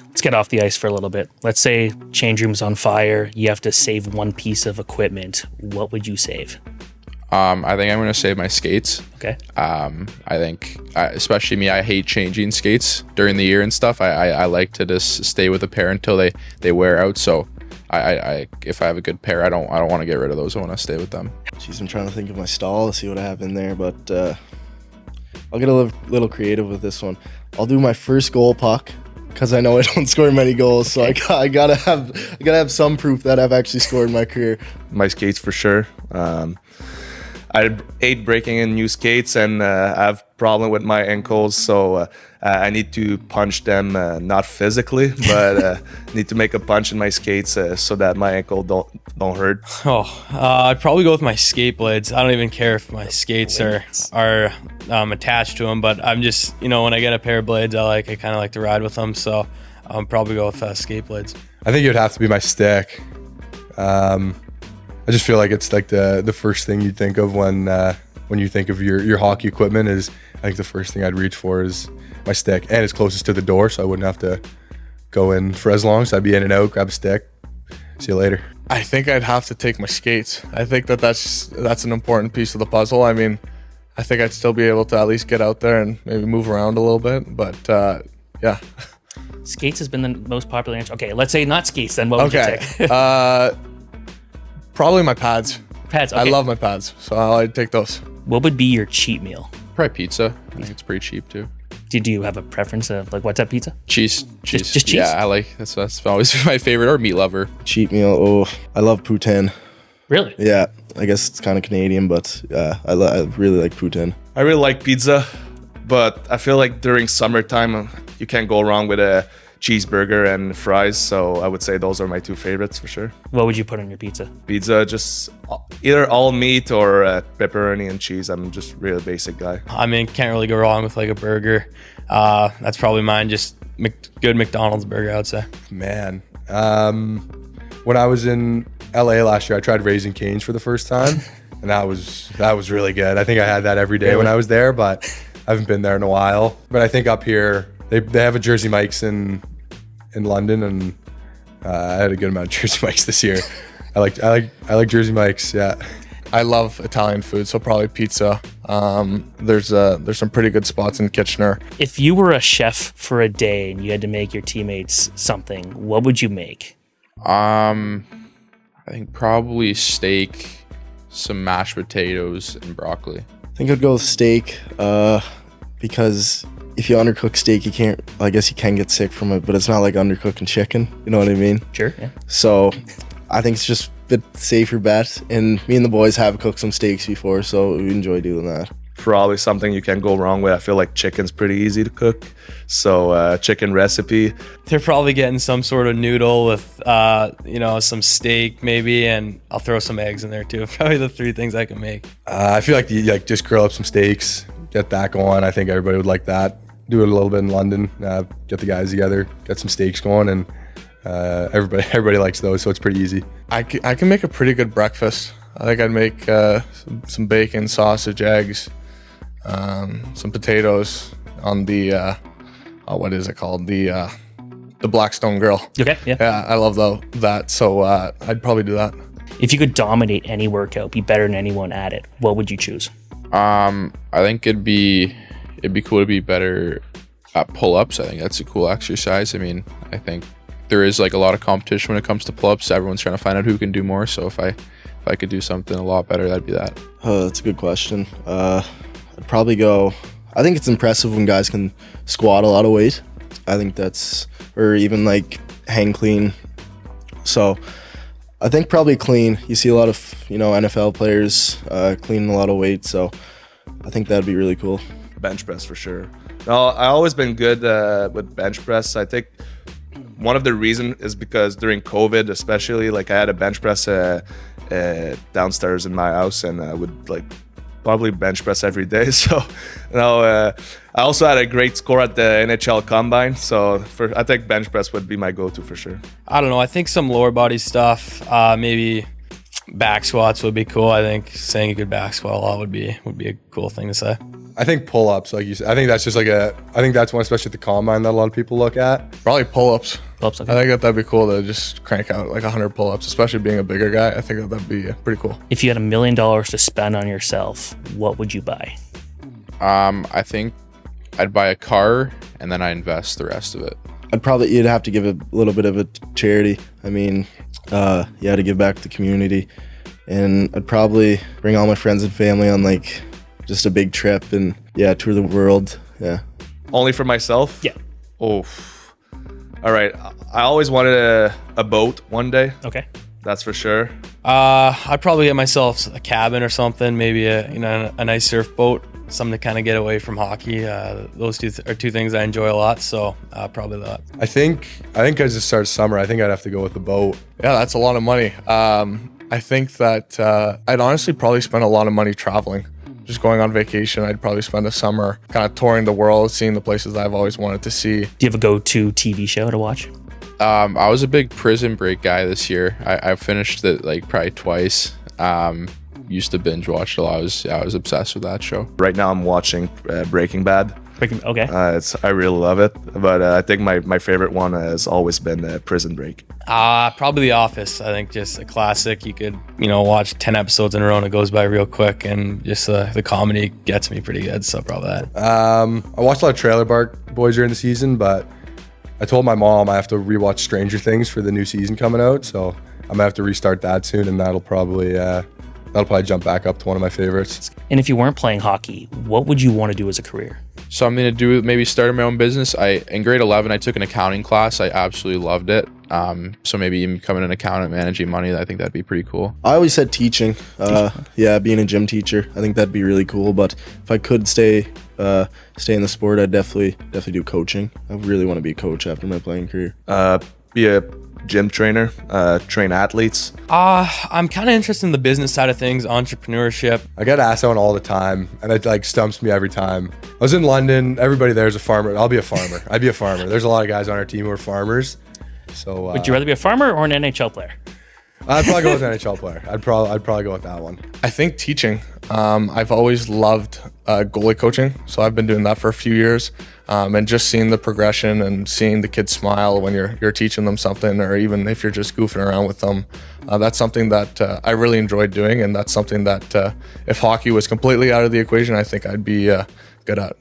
Let's get off the ice for a little bit. Let's say change room's on fire. You have to save one piece of equipment. What would you save? I think I'm going to save my skates. Okay. I think, especially me, I hate changing skates during the year and stuff. I like to just stay with a pair until they wear out. So I if I have a good pair, I don't want to get rid of those. I want to stay with them. Jeez, I'm trying to think of my stall to see what I have in there, but I'll get a little creative with this one. I'll do my first goal puck because I know I don't score many goals, so I gotta have some proof that I've actually scored in my career. My skates for sure. I hate breaking in new skates, and I have problem with my ankles, so I need to punch them, not physically, but need to make a punch in my skates so that my ankle don't hurt. I'd probably go with my skate blades. I don't even care if my skates are attached to them, but I'm just, when I get a pair of blades, I kind of like to ride with them, so I'll probably go with skate blades. I think it would have to be my stick. I just feel like it's like the first thing you'd think of when you think of your hockey equipment. Is I think the first thing I'd reach for is my stick, and it's closest to the door, so I wouldn't have to go in for as long. So I'd be in and out, grab a stick, see you later. I think I'd have to take my skates. I think that's an important piece of the puzzle. I mean, I think I'd still be able to at least get out there and maybe move around a little bit, but yeah. Skates has been the most popular answer. Okay, let's say not skates, then what would you take? Probably my pads. Pads, okay. I love my pads, so I'd take those. What would be your cheat meal? Probably pizza. I think it's pretty cheap too. Do you have a preference of what type of pizza? Cheese. Just cheese? Yeah, I like that's always my favorite, or meat lover. Cheat meal. I love poutine. Really? Yeah, I guess it's kind of Canadian, but I really like poutine. I really like pizza, but I feel like during summertime, you can't go wrong with a cheeseburger and fries, so I would say those are my two favorites for sure. What would you put on your pizza? Pizza, just either all meat or pepperoni and cheese. I'm just a real basic guy. I mean, can't really go wrong with like a burger. That's probably mine. Just good McDonald's burger, I would say. Man, when I was in LA last year, I tried Raising Cane's for the first time, and that was really good. I think I had that every day when I was there, but I haven't been there in a while. But I think up here, they have a Jersey Mike's in London, and I had a good amount of Jersey Mike's this year. I like Jersey Mike's. Yeah, I love Italian food, so probably pizza. There's some pretty good spots in Kitchener. If you were a chef for a day and you had to make your teammates something, what would you make? I think probably steak, some mashed potatoes, and broccoli. I think I'd go with steak because if you undercook steak, I guess you can get sick from it, but it's not like undercooking chicken. You know what I mean? Sure, yeah. So I think it's just a bit safer bet. And me and the boys have cooked some steaks before, so we enjoy doing that. Probably something you can't go wrong with. I feel like chicken's pretty easy to cook. So chicken recipe. They're probably getting some sort of noodle with, some steak maybe, and I'll throw some eggs in there too. Probably the three things I can make. I feel like you just grill up some steaks, get that going. I think everybody would like that. Do it a little bit in London, get the guys together, get some steaks going, and everybody likes those, so it's pretty easy. I can make a pretty good breakfast. I think I'd make some bacon, sausage, eggs, some potatoes on the what is it called? The Blackstone Grill. Okay, yeah. Yeah, I love that. So I'd probably do that. If you could dominate any workout, be better than anyone at it, what would you choose? I think it'd be cool to be better at pull-ups. I think that's a cool exercise. I mean, I think there is like a lot of competition when it comes to pull-ups. Everyone's trying to find out who can do more. So if I could do something a lot better, that'd be that. That's a good question. I'd probably go. I think it's impressive when guys can squat a lot of weight. I think or even like hang clean. So I think probably clean. You see a lot of NFL players cleaning a lot of weight. So I think that'd be really cool. Bench press for sure. No, I've always been good with bench press. I think one of the reasons is because during COVID, especially, like I had a bench press downstairs in my house, and I would like probably bench press every day. So, I also had a great score at the NHL Combine. So, I think bench press would be my go-to for sure. I don't know. I think some lower body stuff, maybe back squats would be cool. I think saying a good back squat a lot would be a cool thing to say. I think pull-ups, like you said, I think that's one, especially at the combine, that a lot of people look at. Probably pull-ups. Pull-ups, okay. I think that'd be cool to just crank out like 100 pull-ups, especially being a bigger guy. I think that'd be pretty cool. If you had $1 million to spend on yourself, what would you buy? I think I'd buy a car and then I invest the rest of it. You'd have to give a little bit of a charity. I mean, to give back to the community. And I'd probably bring all my friends and family on like just a big trip and tour the world. Yeah. Only for myself? Yeah. Oh. All right. I always wanted a boat one day. Okay. That's for sure. I'd probably get myself a cabin or something, maybe a nice surf boat, something to kind of get away from hockey. Those are two things I enjoy a lot, so probably that. I think as it starts summer, I think I'd have to go with the boat. Yeah, that's a lot of money. I think that I'd honestly probably spend a lot of money traveling. Just going on vacation, I'd probably spend the summer kind of touring the world, seeing the places that I've always wanted to see. Do you have a go-to TV show to watch? I was a big Prison Break guy this year. I finished it like probably twice. Used to binge watch it a lot. I was obsessed with that show. Right now I'm watching Breaking Bad. Okay. I really love it. But I think my favorite one has always been Prison Break. Probably The Office. I think just a classic. You could, watch 10 episodes in a row and it goes by real quick, and just the comedy gets me pretty good. So probably that. I watched a lot of Trailer Park Boys during the season, but I told my mom I have to rewatch Stranger Things for the new season coming out, so I'm gonna have to restart that soon, and that'll probably jump back up to one of my favorites. And if you weren't playing hockey, what would you want to do as a career? So I'm going to do maybe start my own business. In grade 11, I took an accounting class. I absolutely loved it. So maybe even becoming an accountant, managing money, I think that'd be pretty cool. I always said teaching. Being a gym teacher. I think that'd be really cool. But if I could stay in the sport, I'd definitely do coaching. I really want to be a coach after my playing career. Be a gym trainer, train athletes. I'm kind of interested in the business side of things, entrepreneurship. I get asked that one all the time, and it like stumps me every time. I was in London. Everybody there is a farmer. I'll be a farmer. I'd be a farmer. There's a lot of guys on our team who are farmers. So would you rather be a farmer or an NHL player? I'd probably go with an NHL player. I'd probably go with that one. I think teaching. I've always loved goalie coaching, so I've been doing that for a few years. And just seeing the progression and seeing the kids smile when you're teaching them something, or even if you're just goofing around with them, that's something that I really enjoyed doing, and that's something that if hockey was completely out of the equation, I think I'd be good at.